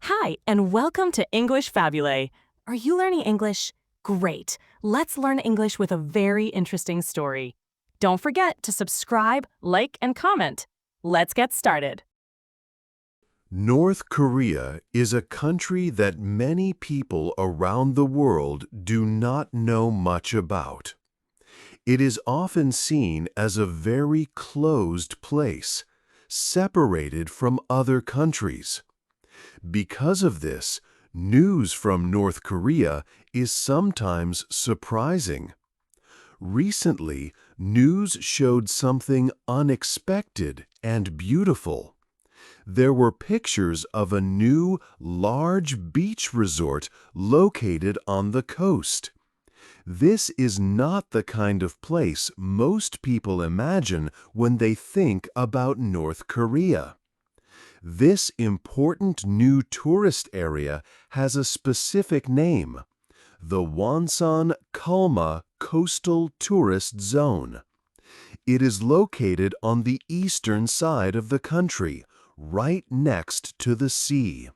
Hi, and welcome to English-Fabule. Are you learning English? Great. Let's learn English with a very interesting story. Don't forget to subscribe, like, and comment. Let's get started. North Korea is a country that many people around the world do not know much about. It is often seen as a very closed place, separated from other countries. Because of this, news from North Korea is sometimes surprising. Recently, news showed something unexpected and beautiful. There were pictures of a new, large beach resort located on the coast. This is not the kind of place most people imagine when they think about North Korea. This important new tourist area has a specific name, the Wonsan-Kalma Coastal Tourist Zone. It is located on the eastern side of the country, right next to the sea.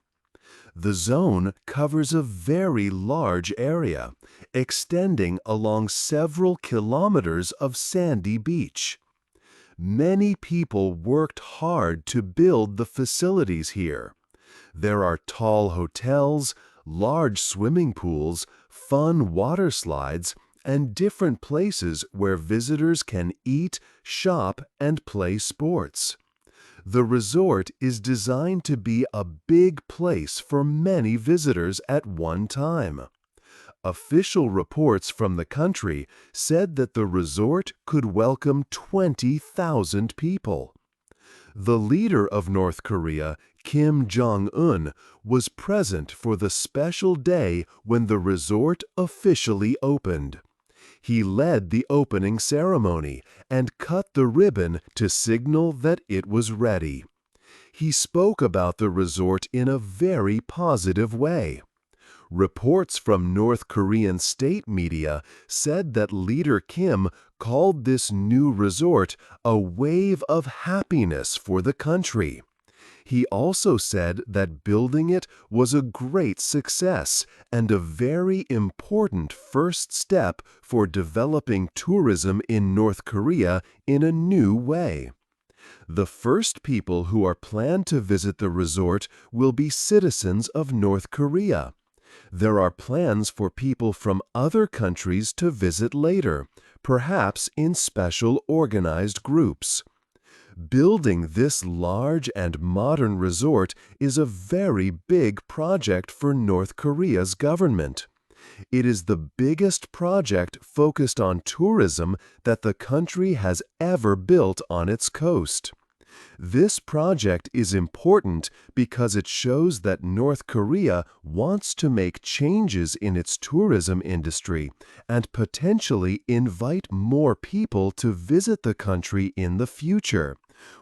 The zone covers a very large area, extending along several kilometers of sandy beach. Many people worked hard to build the facilities here. There are tall hotels, large swimming pools, fun water slides, and different places where visitors can eat, shop, and play sports. The resort is designed to be a big place for many visitors at one time. Official reports from the country said that the resort could welcome 20,000 people. The leader of North Korea, Kim Jong-un, was present for the special day when the resort officially opened. He led the opening ceremony and cut the ribbon to signal that it was ready. He spoke about the resort in a very positive way. Reports from North Korean state media said that Leader Kim called this new resort a wave of happiness for the country. He also said that building it was a great success and a very important first step for developing tourism in North Korea in a new way. The first people who are planned to visit the resort will be citizens of North Korea. There are plans for people from other countries to visit later, perhaps in special organized groups. Building this large and modern resort is a very big project for North Korea's government. It is the biggest project focused on tourism that the country has ever built on its coast. This project is important because it shows that North Korea wants to make changes in its tourism industry and potentially invite more people to visit the country in the future,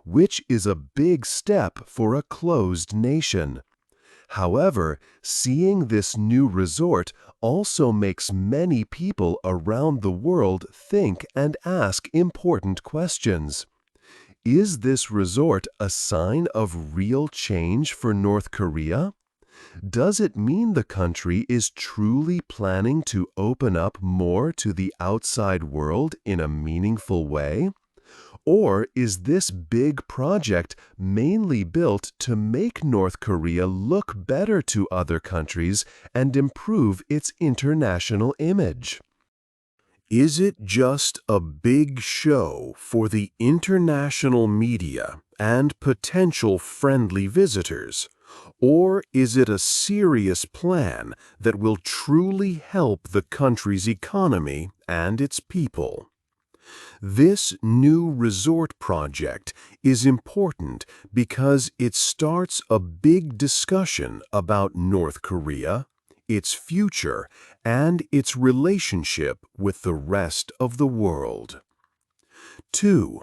which is a big step for a closed nation. However, seeing this new resort also makes many people around the world think and ask important questions. Is this resort a sign of real change for North Korea? Does it mean the country is truly planning to open up more to the outside world in a meaningful way? Or is this big project mainly built to make North Korea look better to other countries and improve its international image? Is it just a big show for the international media and potential friendly visitors? Or is it a serious plan that will truly help the country's economy and its people? This new resort project is important because it starts a big discussion about North Korea, its future, and its relationship with the rest of the world. 2.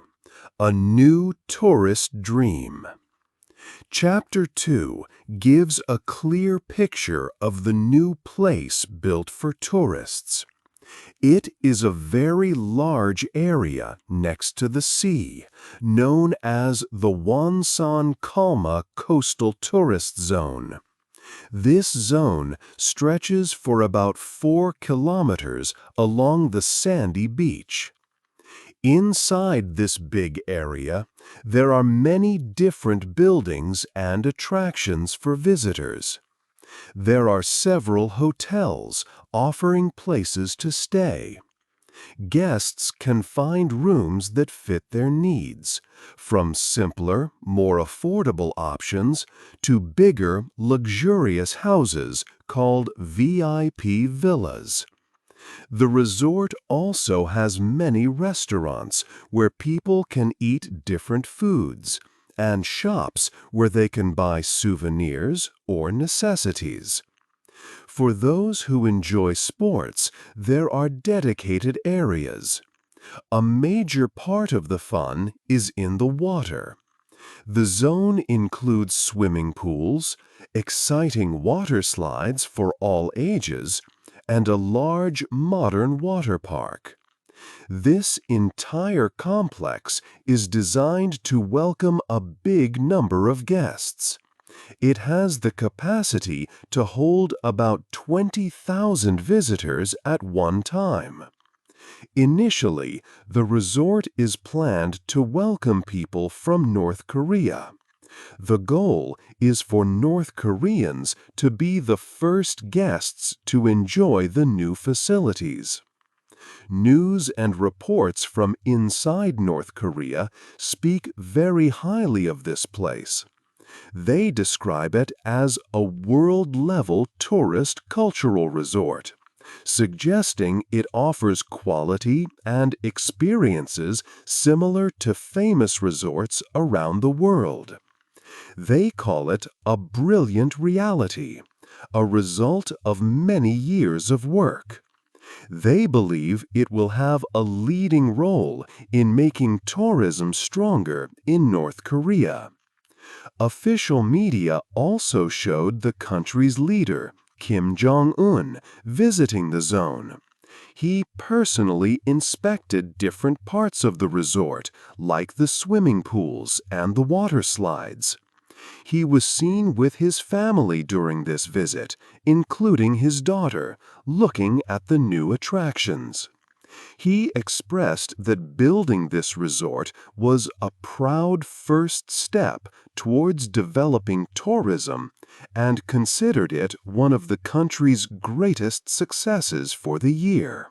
A new tourist dream. Chapter 2 gives a clear picture of the new place built for tourists. It is a very large area next to the sea, known as the Wonsan-Kalma Coastal Tourist Zone. This zone stretches for about 4 kilometers along the sandy beach. Inside this big area, there are many different buildings and attractions for visitors. There are several hotels offering places to stay. Guests can find rooms that fit their needs, from simpler, more affordable options to bigger, luxurious houses called VIP villas. The resort also has many restaurants where people can eat different foods, and shops where they can buy souvenirs or necessities. For those who enjoy sports, there are dedicated areas. A major part of the fun is in the water. The zone includes swimming pools, exciting water slides for all ages, and a large modern water park. This entire complex is designed to welcome a big number of guests. It has the capacity to hold about 20,000 visitors at one time. Initially, the resort is planned to welcome people from North Korea. The goal is for North Koreans to be the first guests to enjoy the new facilities. News and reports from inside North Korea speak very highly of this place. They describe it as a world-level tourist cultural resort, suggesting it offers quality and experiences similar to famous resorts around the world. They call it a brilliant reality, a result of many years of work. They believe it will have a leading role in making tourism stronger in North Korea. Official media also showed the country's leader, Kim Jong-un, visiting the zone. He personally inspected different parts of the resort, like the swimming pools and the water slides. He was seen with his family during this visit, including his daughter, looking at the new attractions. He expressed that building this resort was a proud first step towards developing tourism and considered it one of the country's greatest successes for the year.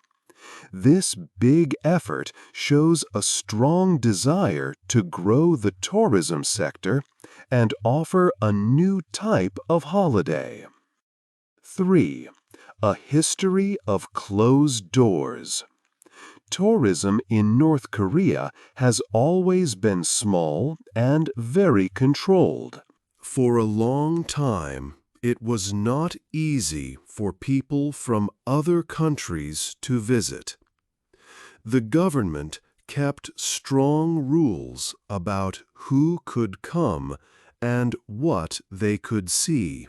This big effort shows a strong desire to grow the tourism sector and offer a new type of holiday. 3. A history of closed doors. Tourism in North Korea has always been small and very controlled. For a long time, it was not easy for people from other countries to visit. The government kept strong rules about who could come and what they could see.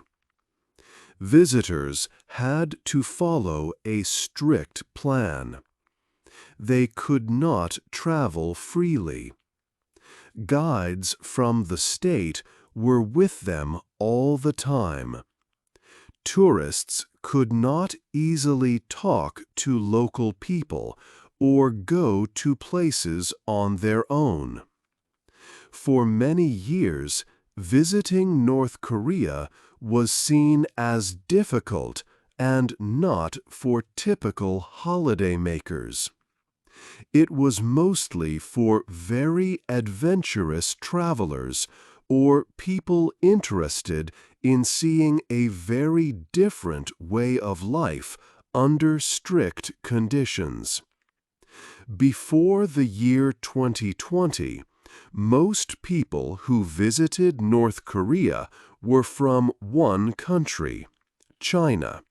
Visitors had to follow a strict plan. They could not travel freely. Guides from the state were with them all the time. Tourists could not easily talk to local people or go to places on their own. For many years, visiting North Korea was seen as difficult and not for typical holidaymakers. It was mostly for very adventurous travelers or people interested in seeing a very different way of life under strict conditions. Before the year 2020, most people who visited North Korea were from one country, China.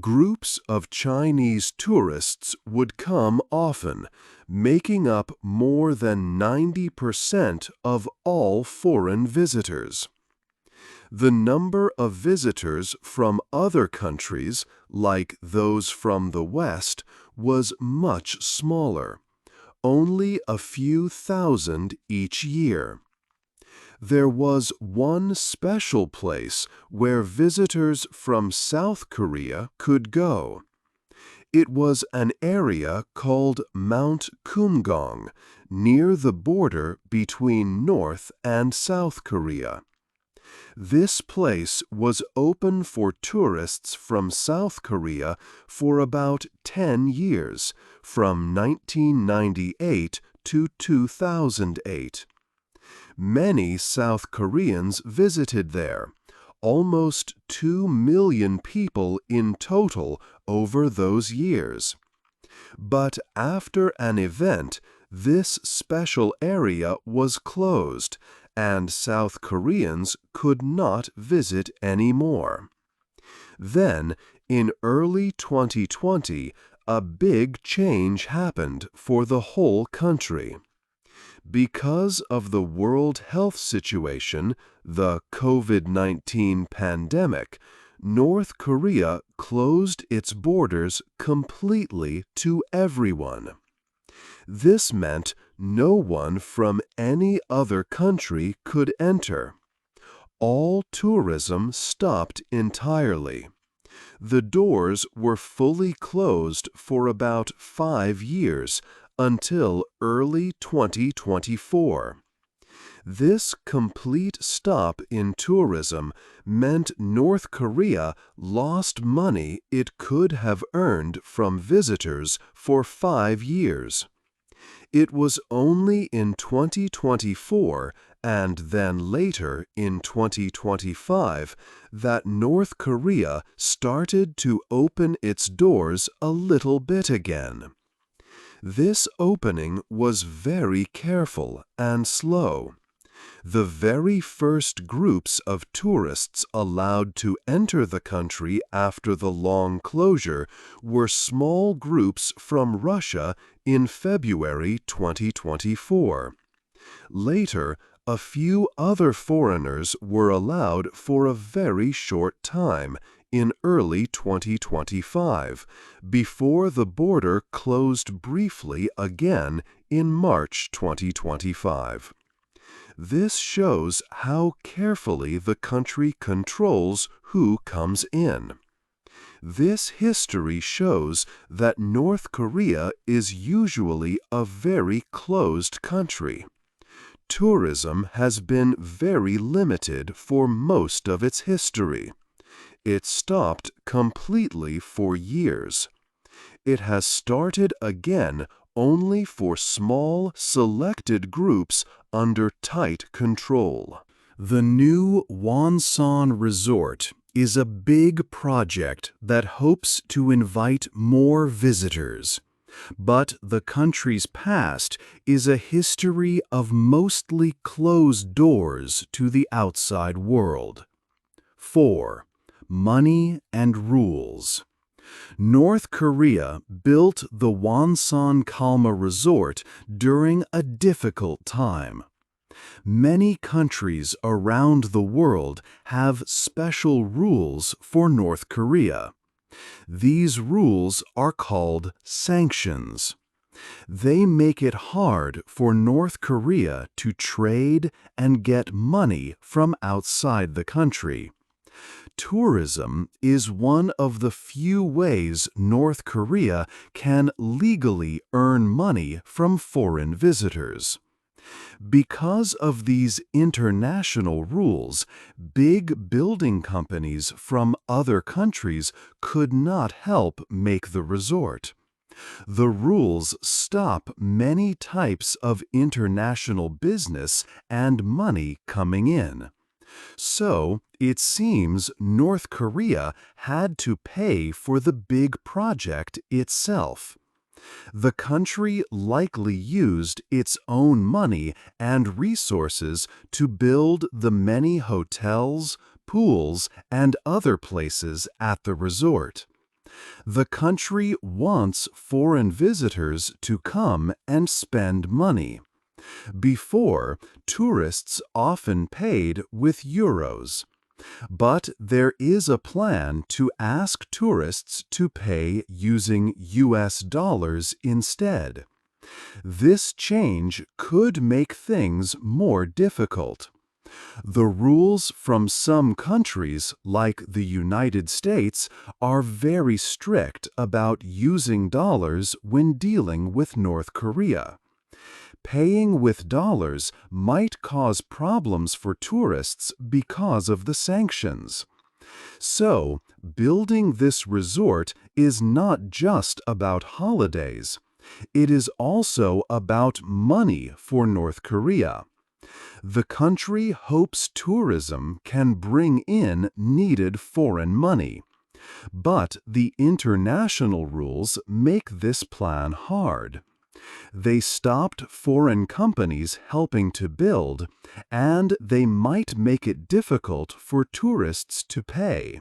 Groups of Chinese tourists would come often, making up more than 90% of all foreign visitors. The number of visitors from other countries, like those from the West, was much smaller, only a few thousand each year. There was one special place where visitors from South Korea could go. It was an area called Mount Kumgong, near the border between North and South Korea. This place was open for tourists from South Korea for about 10 years, from 1998 to 2008. Many South Koreans visited there, almost 2 million people in total over those years. But after an event, this special area was closed, and South Koreans could not visit anymore. Then, in early 2020, a big change happened for the whole country. Because of the World Health situation, the COVID-19 pandemic, North Korea closed its borders completely to everyone. This meant no one from any other country could enter. All tourism stopped entirely. The doors were fully closed for about 5 years, until early 2024. This complete stop in tourism meant North Korea lost money it could have earned from visitors for 5 years. It was only in 2024 and then later in 2025 that North Korea started to open its doors a little bit again. This opening was very careful and slow. The very first groups of tourists allowed to enter the country after the long closure were small groups from Russia in February 2024. Later, a few other foreigners were allowed for a very short time in early 2025, before the border closed briefly again in March 2025. This shows how carefully the country controls who comes in. This history shows that North Korea is usually a very closed country. Tourism has been very limited for most of its history. It stopped completely for years. It has started again only for small, selected groups under tight control. The new Wonsan Resort is a big project that hopes to invite more visitors. But the country's past is a history of mostly closed doors to the outside world. 4. Money and rules. North Korea built the Wonsan Kalma Resort during a difficult time. Many countries around the world have special rules for North Korea. These rules are called sanctions. They make it hard for North Korea to trade and get money from outside the country. Tourism is one of the few ways North Korea can legally earn money from foreign visitors. Because of these international rules, big building companies from other countries could not help make the resort. The rules stop many types of international business and money coming in. So, it seems North Korea had to pay for the big project itself. The country likely used its own money and resources to build the many hotels, pools, and other places at the resort. The country wants foreign visitors to come and spend money. Before, tourists often paid with euros. But there is a plan to ask tourists to pay using US dollars instead. This change could make things more difficult. The rules from some countries, like the United States, are very strict about using dollars when dealing with North Korea. Paying with dollars might cause problems for tourists because of the sanctions. So, building this resort is not just about holidays. It is also about money for North Korea. The country hopes tourism can bring in needed foreign money. But the international rules make this plan hard. They stopped foreign companies helping to build, and they might make it difficult for tourists to pay.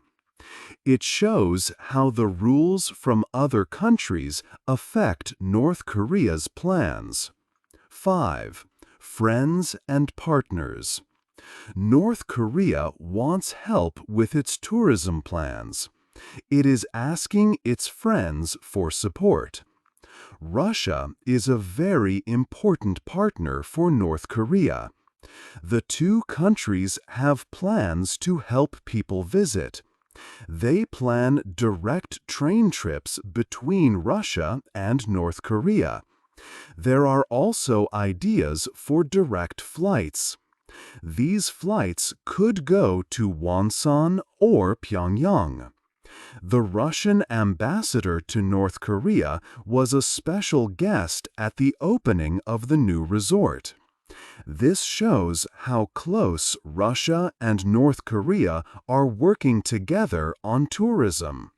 It shows how the rules from other countries affect North Korea's plans. 5. Friends and partners. North Korea wants help with its tourism plans. It is asking its friends for support. Russia is a very important partner for North Korea. The two countries have plans to help people visit. They plan direct train trips between Russia and North Korea. There are also ideas for direct flights. These flights could go to Wonsan or Pyongyang. The Russian ambassador to North Korea was a special guest at the opening of the new resort. This shows how close Russia and North Korea are working together on tourism.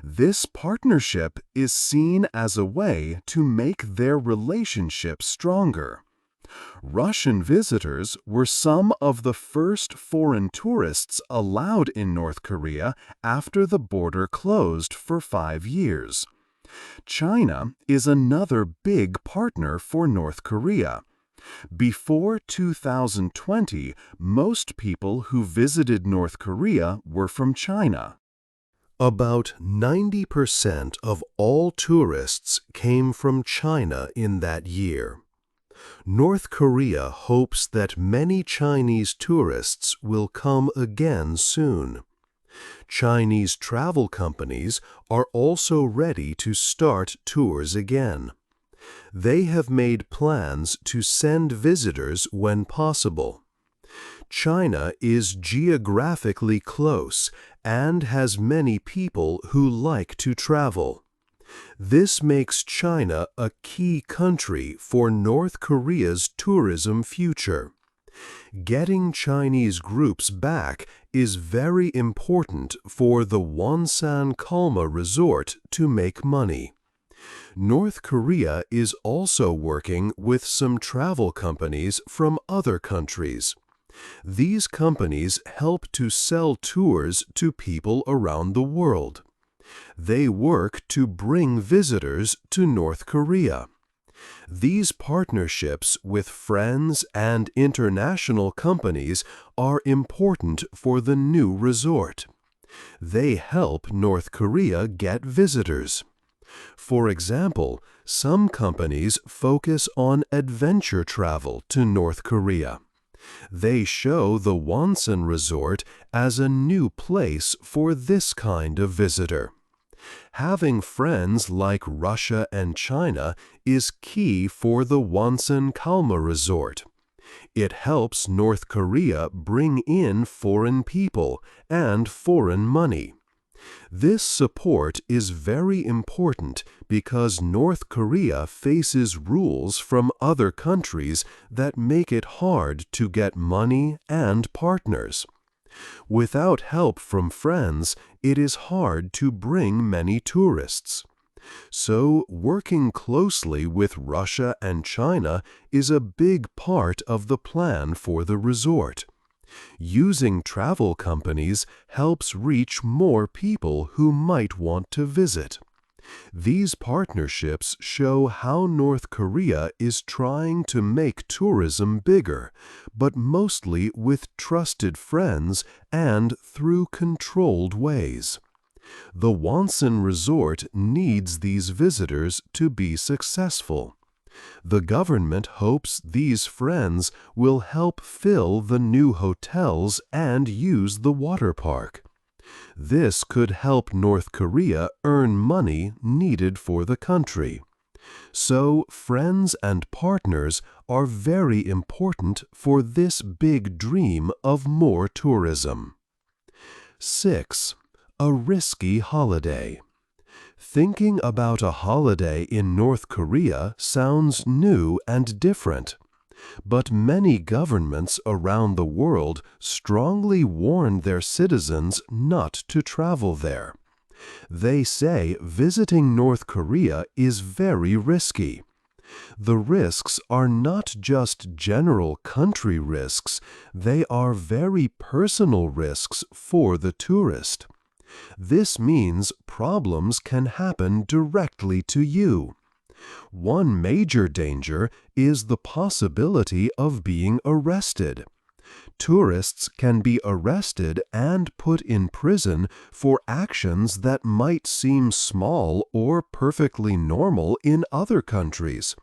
This partnership is seen as a way to make their relationship stronger. Russian visitors were some of the first foreign tourists allowed in North Korea after the border closed for 5 years. China is another big partner for North Korea. Before 2020, most people who visited North Korea were from China. About 90% of all tourists came from China in that year. North Korea hopes that many Chinese tourists will come again soon. Chinese travel companies are also ready to start tours again. They have made plans to send visitors when possible. China is geographically close and has many people who like to travel. This makes China a key country for North Korea's tourism future. Getting Chinese groups back is very important for the Wonsan Kalma Resort to make money. North Korea is also working with some travel companies from other countries. These companies help to sell tours to people around the world. They work to bring visitors to North Korea. These partnerships with friends and international companies are important for the new resort. They help North Korea get visitors. For example, some companies focus on adventure travel to North Korea. They show the Wonsan Resort as a new place for this kind of visitor. Having friends like Russia and China is key for the Wonsan Kalma Resort. It helps North Korea bring in foreign people and foreign money. This support is very important because North Korea faces rules from other countries that make it hard to get money and partners. Without help from friends, it is hard to bring many tourists. So, working closely with Russia and China is a big part of the plan for the resort. Using travel companies helps reach more people who might want to visit. These partnerships show how North Korea is trying to make tourism bigger, but mostly with trusted friends and through controlled ways. The Wonsan Resort needs these visitors to be successful. The government hopes these friends will help fill the new hotels and use the water park. This could help North Korea earn money needed for the country. So, friends and partners are very important for this big dream of more tourism. 6. A risky holiday. Thinking about a holiday in North Korea sounds new and different. But many governments around the world strongly warn their citizens not to travel there. They say visiting North Korea is very risky. The risks are not just general country risks, they are very personal risks for the tourist. This means problems can happen directly to you. One major danger is the possibility of being arrested. Tourists can be arrested and put in prison for actions that might seem small or perfectly normal in other countries.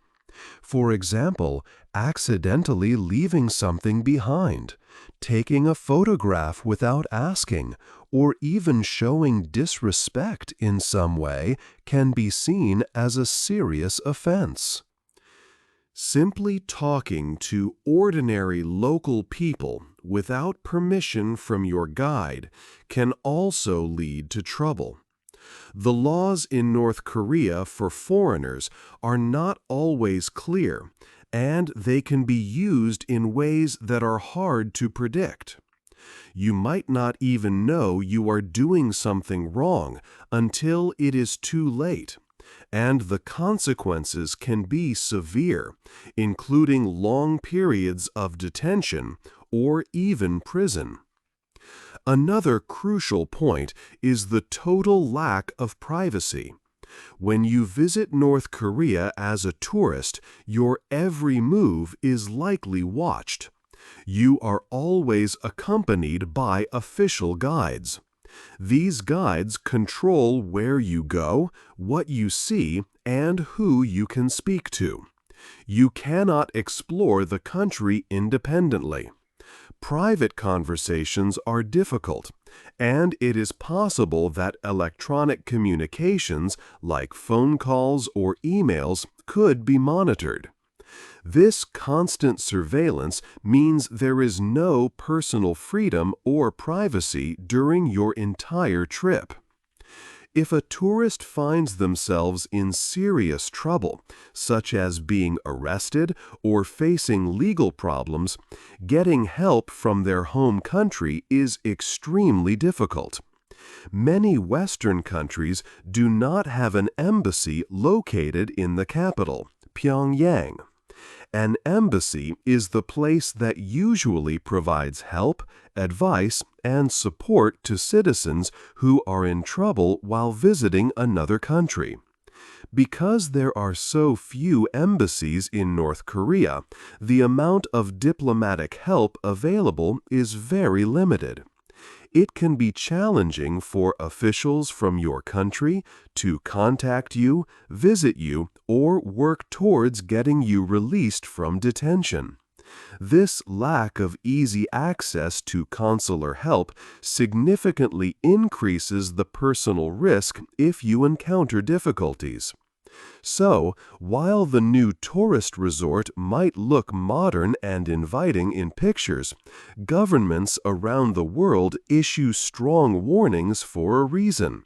For example, accidentally leaving something behind, taking a photograph without asking, or even showing disrespect in some way can be seen as a serious offense. Simply talking to ordinary local people without permission from your guide can also lead to trouble. The laws in North Korea for foreigners are not always clear, and they can be used in ways that are hard to predict. You might not even know you are doing something wrong until it is too late, and the consequences can be severe, including long periods of detention or even prison. Another crucial point is the total lack of privacy. When you visit North Korea as a tourist, your every move is likely watched. You are always accompanied by official guides. These guides control where you go, what you see, and who you can speak to. You cannot explore the country independently. Private conversations are difficult, and it is possible that electronic communications, like phone calls or emails, could be monitored. This constant surveillance means there is no personal freedom or privacy during your entire trip. If a tourist finds themselves in serious trouble, such as being arrested or facing legal problems, getting help from their home country is extremely difficult. Many Western countries do not have an embassy located in the capital, Pyongyang. An embassy is the place that usually provides help, advice, and support to citizens who are in trouble while visiting another country. Because there are so few embassies in North Korea, the amount of diplomatic help available is very limited. It can be challenging for officials from your country to contact you, visit you, or work towards getting you released from detention. This lack of easy access to consular help significantly increases the personal risk if you encounter difficulties. So, while the new tourist resort might look modern and inviting in pictures, governments around the world issue strong warnings for a reason.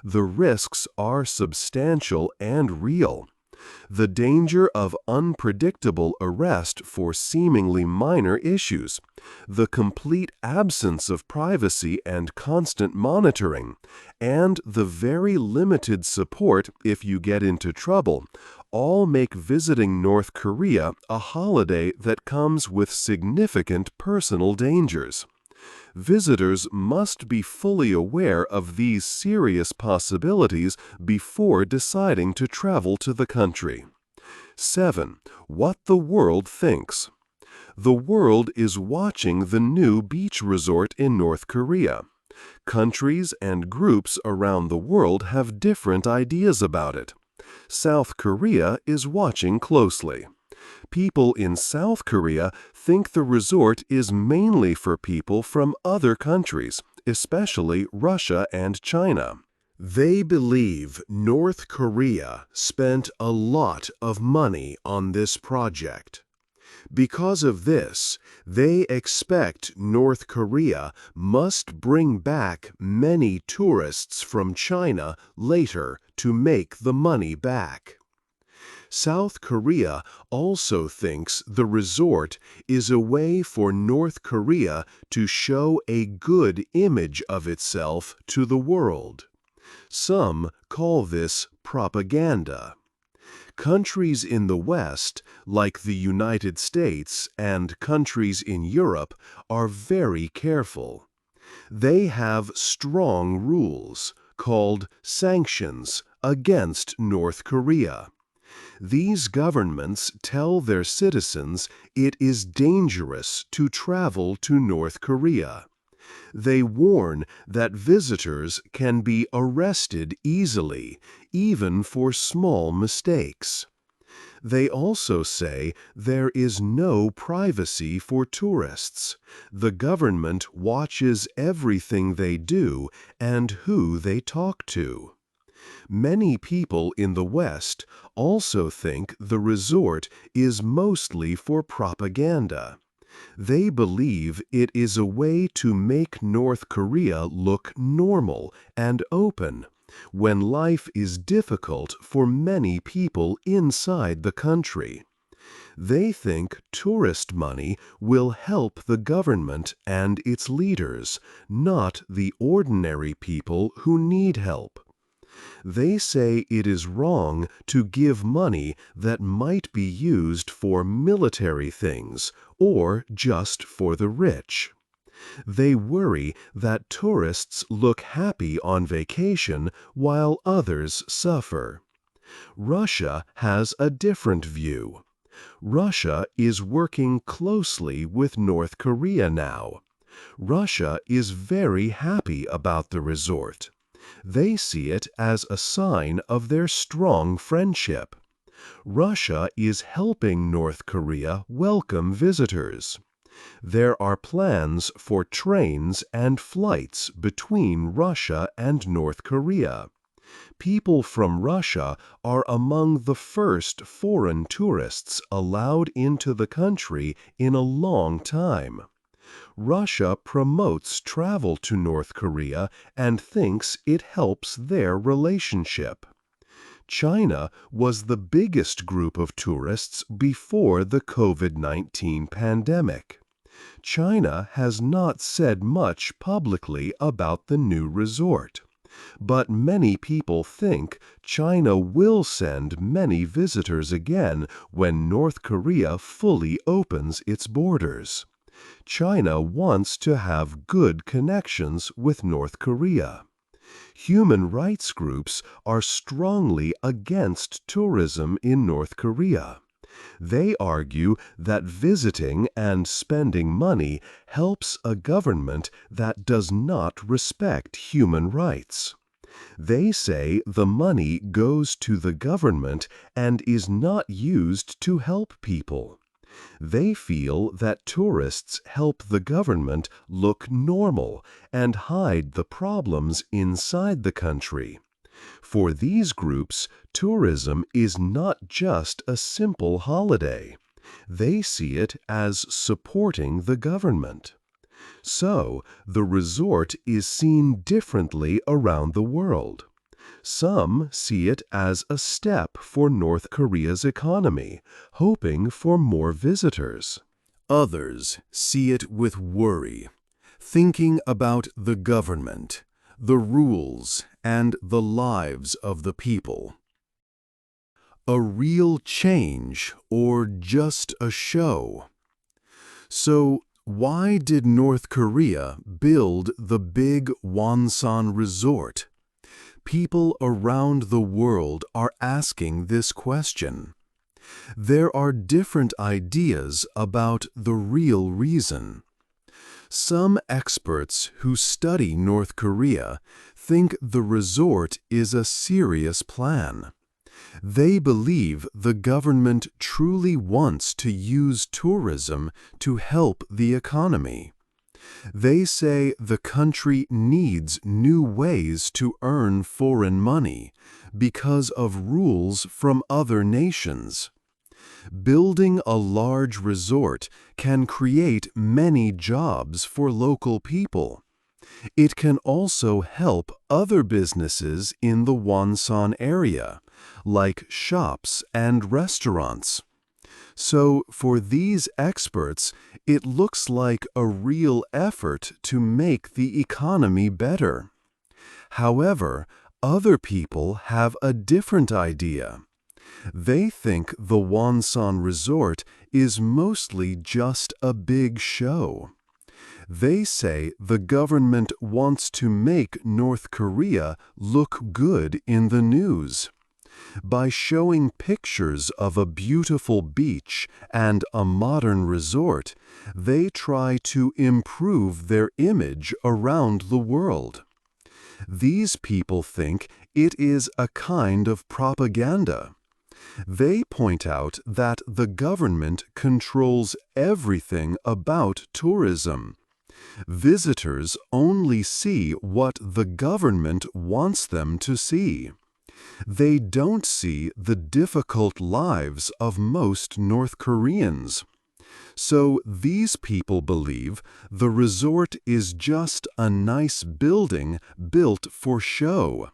The risks are substantial and real. The danger of unpredictable arrest for seemingly minor issues, the complete absence of privacy and constant monitoring, and the very limited support if you get into trouble, all make visiting North Korea a holiday that comes with significant personal dangers. Visitors must be fully aware of these serious possibilities before deciding to travel to the country. 7. What the world thinks. The world is watching the new beach resort in North Korea. Countries and groups around the world have different ideas about it. South Korea is watching closely. People in South Korea think the resort is mainly for people from other countries, especially Russia and China. They believe North Korea spent a lot of money on this project. Because of this, they expect North Korea must bring back many tourists from China later to make the money back. South Korea also thinks the resort is a way for North Korea to show a good image of itself to the world. Some call this propaganda. Countries in the West, like the United States and countries in Europe, are very careful. They have strong rules, called sanctions, against North Korea. These governments tell their citizens it is dangerous to travel to North Korea. They warn that visitors can be arrested easily, even for small mistakes. They also say there is no privacy for tourists. The government watches everything they do and who they talk to. Many people in the West also think the resort is mostly for propaganda. They believe it is a way to make North Korea look normal and open when life is difficult for many people inside the country. They think tourist money will help the government and its leaders, not the ordinary people who need help. They say it is wrong to give money that might be used for military things or just for the rich. They worry that tourists look happy on vacation while others suffer. Russia has a different view. Russia is working closely with North Korea now. Russia is very happy about the resort. They see it as a sign of their strong friendship. Russia is helping North Korea welcome visitors. There are plans for trains and flights between Russia and North Korea. People from Russia are among the first foreign tourists allowed into the country in a long time. Russia promotes travel to North Korea and thinks it helps their relationship. China was the biggest group of tourists before the COVID-19 pandemic. China has not said much publicly about the new resort, but many people think China will send many visitors again when North Korea fully opens its borders. China wants to have good connections with North Korea. Human rights groups are strongly against tourism in North Korea. They argue that visiting and spending money helps a government that does not respect human rights. They say the money goes to the government and is not used to help people. They feel that tourists help the government look normal and hide the problems inside the country. For these groups, tourism is not just a simple holiday. They see it as supporting the government. So, the resort is seen differently around the world. Some see it as a step for North Korea's economy, hoping for more visitors. Others see it with worry, thinking about the government, the rules, and the lives of the people. A real change or just a show? So, why did North Korea build the big Wonsan resort? People around the world are asking this question. There are different ideas about the real reason. Some experts who study North Korea think the resort is a serious plan. They believe the government truly wants to use tourism to help the economy. They say the country needs new ways to earn foreign money because of rules from other nations. Building a large resort can create many jobs for local people. It can also help other businesses in the Wonsan area, like shops and restaurants. So, for these experts, it looks like a real effort to make the economy better. However, other people have a different idea. They think the Wonsan Resort is mostly just a big show. They say the government wants to make North Korea look good in the news. By showing pictures of a beautiful beach and a modern resort, they try to improve their image around the world. These people think it is a kind of propaganda. They point out that the government controls everything about tourism. Visitors only see what the government wants them to see. They don't see the difficult lives of most North Koreans. So these people believe the resort is just a nice building built for show,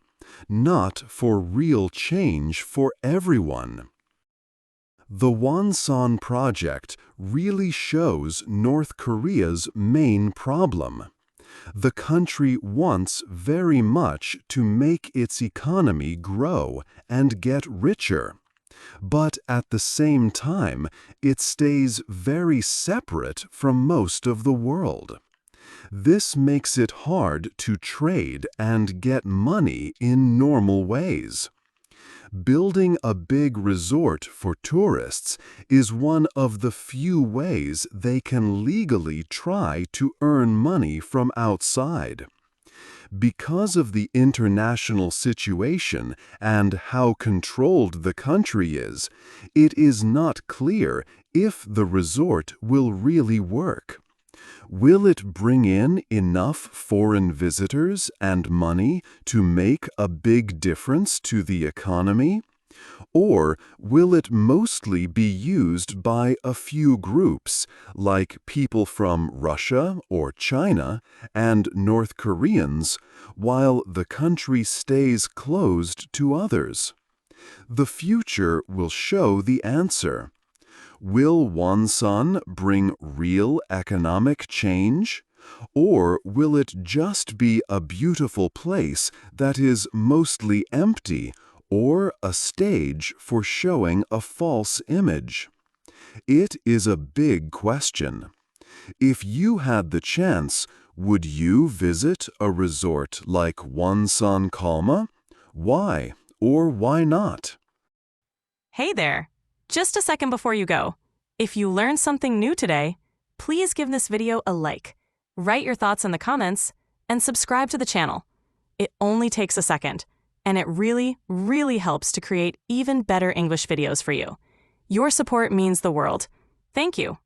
not for real change for everyone. The Wonsan project really shows North Korea's main problem. The country wants very much to make its economy grow and get richer. But at the same time, it stays very separate from most of the world. This makes it hard to trade and get money in normal ways. Building a big resort for tourists is one of the few ways they can legally try to earn money from outside. Because of the international situation and how controlled the country is, it is not clear if the resort will really work. Will it bring in enough foreign visitors and money to make a big difference to the economy? Or will it mostly be used by a few groups, like people from Russia or China and North Koreans, while the country stays closed to others? The future will show the answer. Will Wonsan bring real economic change? Or will it just be a beautiful place that is mostly empty, or a stage for showing a false image? It is a big question. If you had the chance, would you visit a resort like Wonsan Kalma? Why or why not? Hey there! Just a second before you go. If you learned something new today, please give this video a like, write your thoughts in the comments, and subscribe to the channel. It only takes a second, and it really, really helps to create even better English videos for you. Your support means the world. Thank you.